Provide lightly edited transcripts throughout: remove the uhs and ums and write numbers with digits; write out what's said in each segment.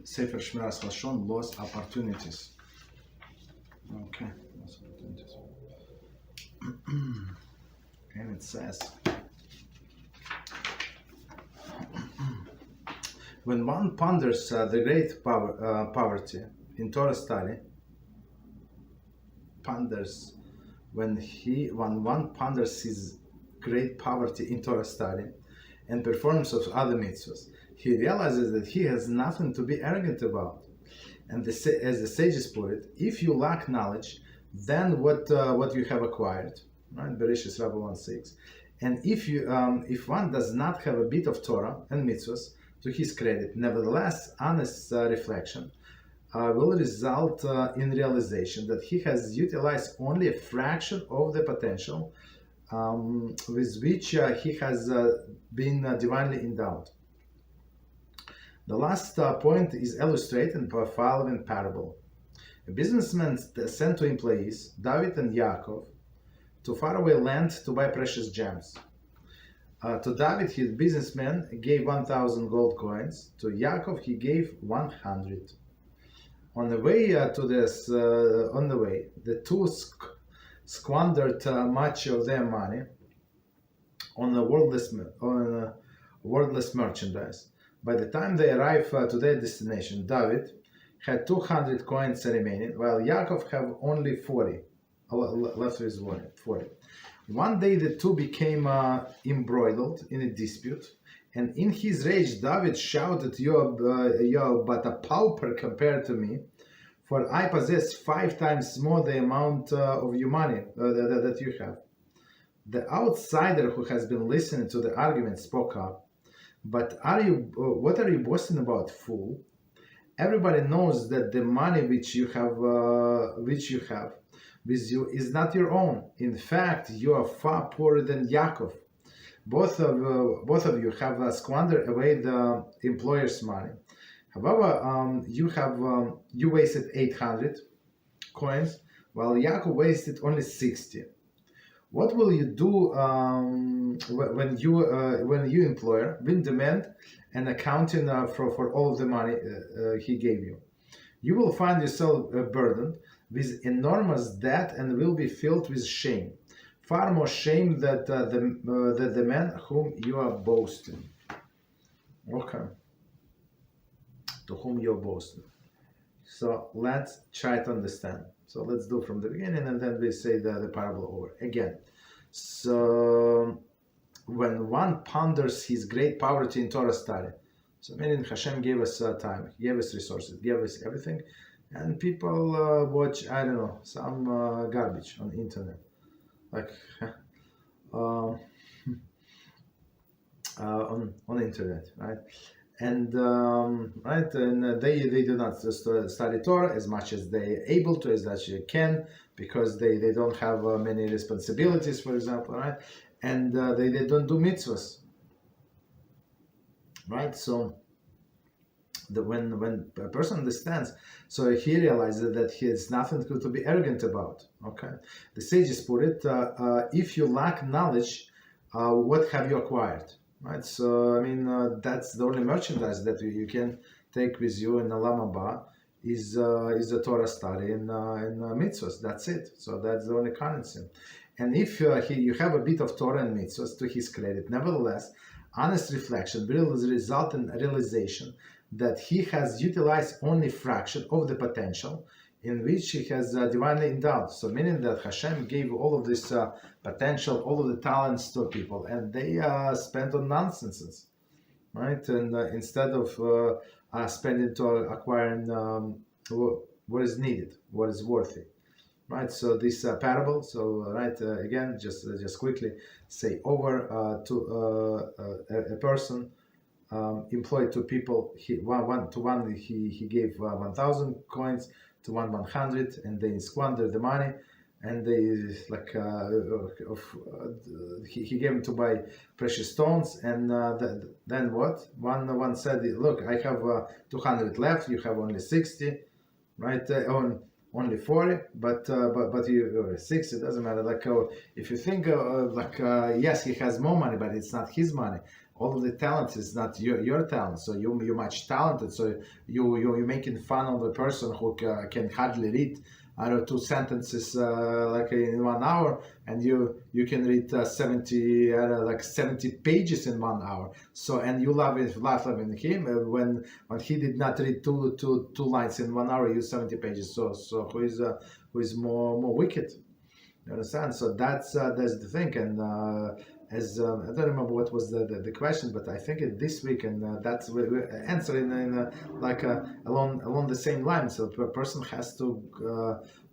Sefer Shmiras Haloshon, lost opportunities. Okay, lost opportunities. And it says, when one ponders the great poverty in Torah study, when one ponders his great poverty in Torah study and performance of other mitzvahs, he realizes that he has nothing to be arrogant about. And as the sages put it, if you lack knowledge, then what you have acquired, right? Bereshit Rabbi 1:6. And if one does not have a bit of Torah and mitzvahs to his credit, nevertheless, honest reflection will result in realization that he has utilized only a fraction of the potential with which he has been divinely endowed. The last point is illustrated by the following parable. A businessman sent two employees, David and Yaakov, to faraway land to buy precious gems. To David, his businessman gave 1,000 gold coins. To Yaakov, he gave 100. On the way, the two squandered much of their money on worthless merchandise. By the time they arrived to their destination, David had 200 coins remaining, while Yaakov had only 40. Left with 40. One day the two became embroiled in a dispute, and in his rage David shouted, "You're but a pauper compared to me, for I possess 5 times more the amount of your money that you have." The outsider who has been listening to the argument spoke up. "But what are you boasting about, fool? Everybody knows that the money which you have with you is not your own. In fact, you are far poorer than Yaakov. Both of you have squandered away the employer's money. However, you wasted 800 coins, while Yaakov wasted only 60. What will you do when your employer will demand an accounting for all of the money he gave you? You will find yourself burdened with enormous debt and will be filled with shame, far more shame than the man whom you are boasting." Okay, to whom you are boasting. So let's try to understand. So let's do from the beginning, and then we say the parable over again. So when one ponders his great poverty in Torah study, so meaning Hashem gave us time, He gave us resources, gave us everything, and people watch, I don't know, some garbage on the internet, like on the internet, right? And they do not study Torah as much as they are able to, as much as they can, because they don't have many responsibilities, for example, right? And they don't do mitzvahs, right? So when a person understands, so he realizes that he has nothing to be arrogant about. Okay, the sages put it: if you lack knowledge, what have you acquired? Right. So I mean, that's the only merchandise that you can take with you in the Olam Haba is the Torah study and mitzvahs. That's it. So that's the only currency. And if you have a bit of Torah and mitzvahs to his credit, nevertheless, honest reflection will result in realization that he has utilized only a fraction of the potential in which he has divinely endowed. So meaning that Hashem gave all of this potential, all of the talents to people, and they spent on nonsenses, right? And instead of spending to acquiring what is needed, what is worthy, right? So this parable, so right, again, just quickly say over to a person employed 2 people. He gave 1,000 coins, to 100, and they squandered the money, and they he gave him to buy precious stones, and then what? One said, "Look, I have 200 left. You have only 60, right? Only 40, but you 60 doesn't matter. Like if you think yes, he has more money, but it's not his money. all of the talent is not your talent. So you're much talented. So you're making fun of the person who can hardly read. I don't know, 2 sentences like in 1 hour, and you can read 70 pages in 1 hour. So and you laughing him when he did not read two lines in 1 hour, you 70 pages. So who is more wicked? You understand? So that's the thing. And as I don't remember what was the question, but I think this week, and that's we're answering along the same line. So a person has to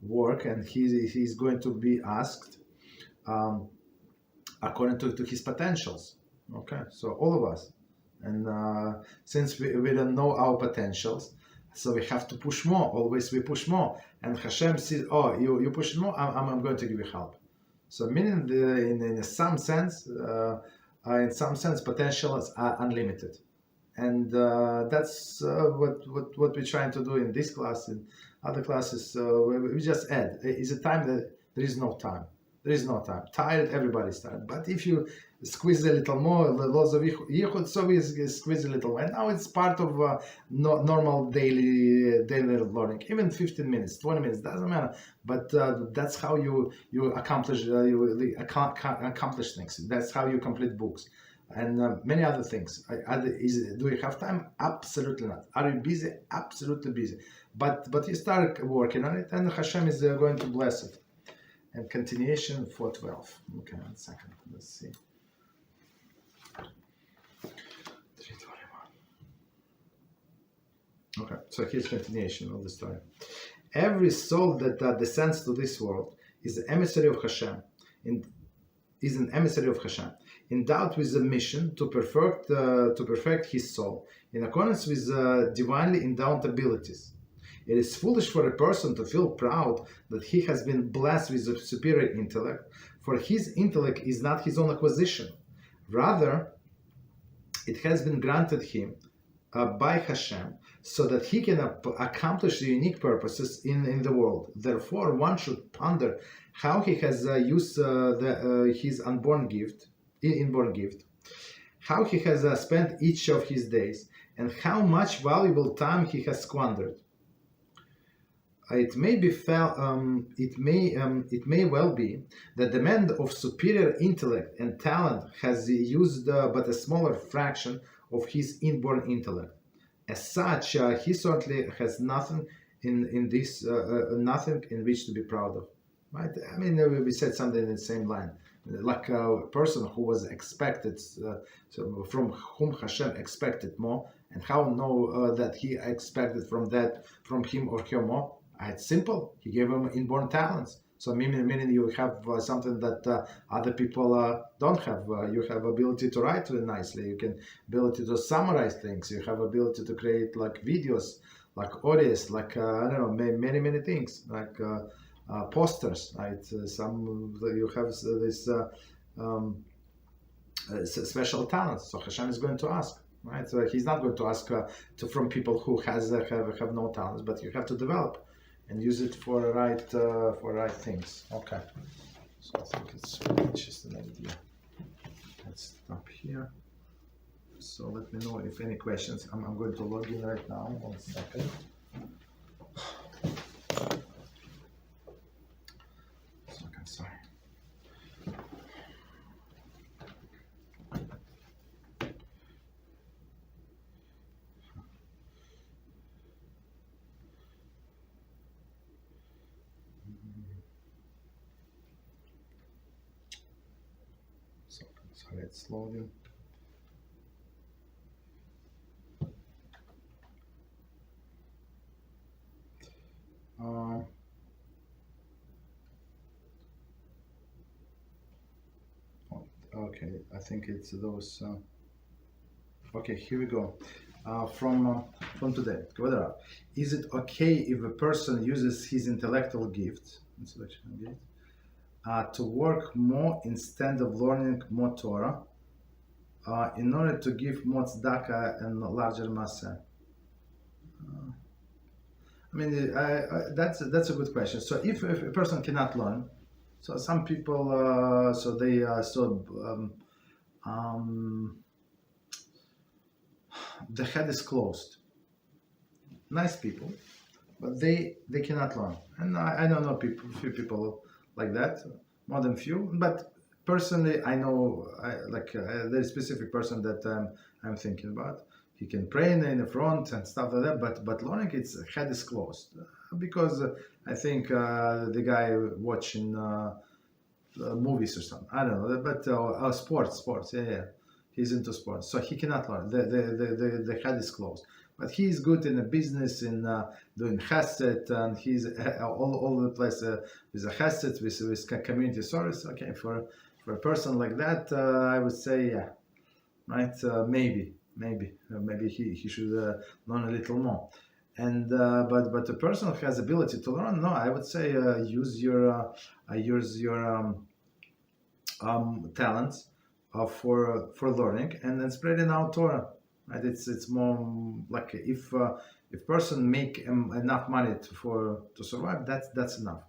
work, and he's going to be asked according to his potentials. Okay, so all of us, and since we don't know our potentials, so we have to push more. Always we push more, and Hashem says, "Oh, you push more. I'm going to give you help." So meaning in some sense, potentials are unlimited, and that's what we're trying to do in this class. In other classes, we just add. Is a time that there is no time. There is no time. Tired, everybody's tired. But if you squeeze a little more, lots of yichud, so we squeeze a little more. And now it's part of normal daily learning. Even 15 minutes, 20 minutes, doesn't matter. But that's how you accomplish accomplish things. That's how you complete books. And many other things. Do you have time? Absolutely not. Are you busy? Absolutely busy. But you start working on it, and Hashem is going to bless it. And continuation 412. Okay, 1 second. Let's see. 321. Okay, so here's continuation of the story. Every soul that descends to this world is an emissary of Hashem. Endowed with a mission to perfect his soul in accordance with divinely endowed abilities. It is foolish for a person to feel proud that he has been blessed with a superior intellect, for his intellect is not his own acquisition. Rather, it has been granted him by Hashem, so that he can accomplish the unique purposes in the world. Therefore, one should ponder how he has used his inborn gift, how he has spent each of his days, and how much valuable time he has squandered. It may well be that the man of superior intellect and talent has used but a smaller fraction of his inborn intellect. As such, he certainly has nothing nothing in which to be proud of. Right? I mean, we said something in the same line, like a person who was expected, so from whom Hashem expected more, and how know that he expected from him or her more. It's simple. He gave him inborn talents. So meaning you have something that other people don't have. You have ability to write really nicely. You can ability to summarize things. You have ability to create like videos, like audios, like I don't know, many things, like posters. Right? You have this special talents. So Hashem is going to ask. Right? So he's not going to ask from people who have no talents, but you have to develop and use it for right things. Okay. So I think it's just an idea. Let's stop here. So let me know if any questions. I'm going to log in right now. 1 second. Sorry. Sorry, it's loading. Okay, I think it's those. Okay, here we go. From today, is it okay if a person uses his intellectual gift to work more instead of learning more Torah in order to give more tzedakah and larger masa? That's a good question. So if a person cannot learn, so some people the head is closed. Nice people, but they cannot learn. And I don't know few people like that, more than few. But personally, I know there's a specific person that I'm thinking about. He can pray in the front and stuff like that, but learning, its head is closed because I think the guy watching movies or something. I don't know, but sports, yeah. He's into sports, so he cannot learn. The head is closed. But he's good in a business, in doing chesed, and he's all the place with a chesed, with community service. Okay, for a person like that, I would say, yeah, right, maybe he should learn a little more. And but the person who has ability to learn, no, I would say use your talents for learning and then spreading out Torah. Right? It's more like if person make enough money to survive, that's enough.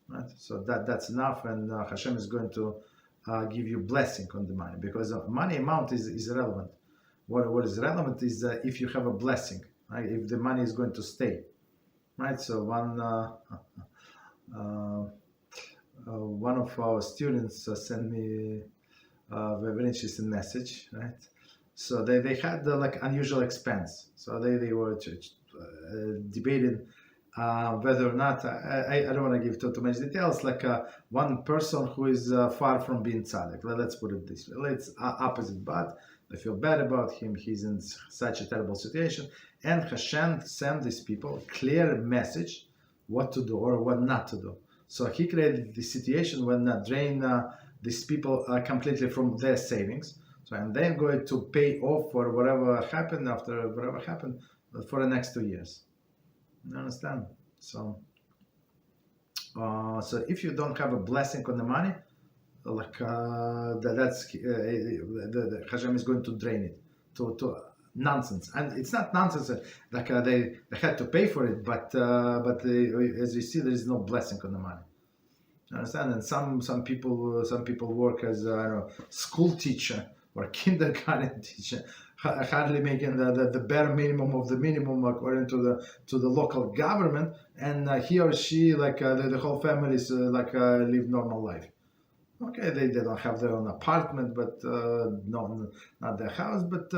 Right? So that's enough, and Hashem is going to give you blessing on the money, because money amount is irrelevant. What is relevant is if you have a blessing, right? If the money is going to stay, right? So one of our students sent me a very interesting message, right? So they had like unusual expense. So they were debating whether or not, I don't want to give too much details, like one person who is far from being tzaddik. Let's put it this way. It's opposite, but they feel bad about him. He's in such a terrible situation. And Hashem sent these people a clear message what to do or what not to do. So he created the situation when drain these people completely from their savings. So and they're going to pay off for whatever happened after whatever happened for the next 2 years. You understand? So so if you don't have a blessing on the money, like that's the Hashem is going to drain it to nonsense. And it's not nonsense like they had to pay for it, but as you see, there is no blessing on the money. You understand? And some people work as school teacher or kindergarten teacher, hardly making the bare minimum of the minimum according to the local government, and he or she, like the whole family is live normal life. Okay, they don't have their own apartment, but no, not their house, but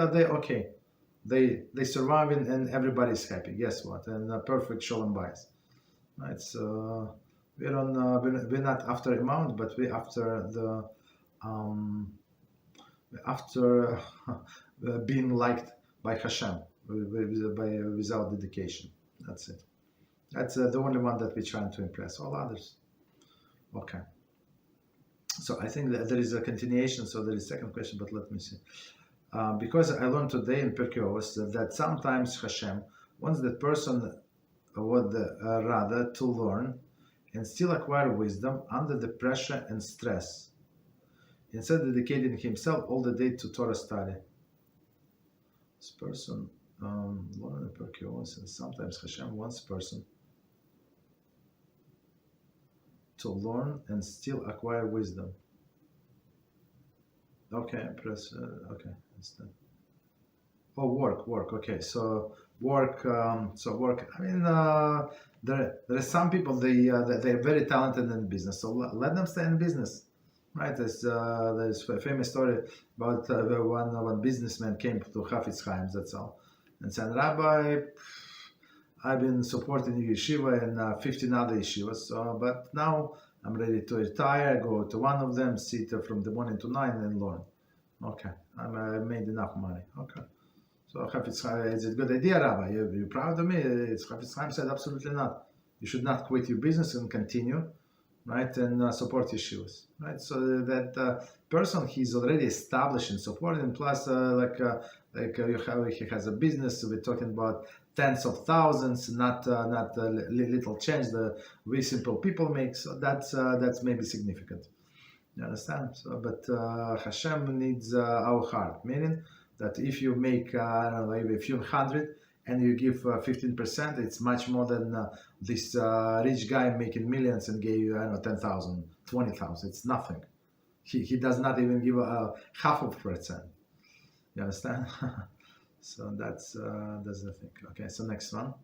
they survive and everybody's happy. Guess what? And perfect shalom bayis, right? So we're not after amount, but we're after the after being liked by Hashem without dedication. That's it. That's the only one that we're trying to impress. All others, okay. So I think that there is a continuation. So there is a second question, but let me see. Because I learned today in Pirkei Avos that sometimes Hashem wants that person would rather to learn and still acquire wisdom under the pressure and stress, instead of dedicating himself all the day to Torah study. This person learn in Pirkei Avos, and sometimes Hashem wants person to learn and still acquire wisdom. Okay, press. Okay, understand. Oh, work. Okay, so work. Work. I mean, there are some people they're very talented in business. So let them stay in business, right? There's a famous story about one businessman came to Chofetz Chaim, that's all, and said, Rabbi, I've been supporting your yeshiva and 15 other yeshivas, but now I'm ready to retire, go to one of them, sit from the morning to 9 and learn. Okay, I made enough money. Okay. So Chofetz Chaim, is it a good idea, Rabbi? You proud of me? Chofetz Chaim said, absolutely not. You should not quit your business and continue, right, and support yeshivas, right? So that person, he's already established and supporting, plus he has a business. So we're talking about tens of thousands, not little change the we simple people make. So that's maybe significant. You understand? So, but Hashem needs our heart, meaning that if you make maybe a few hundred and you give 15%, it's much more than this rich guy making millions and gave 10,000, 20,000. It's nothing. He does not even give a half of percent. You understand? So that's the thing. Okay, so next one.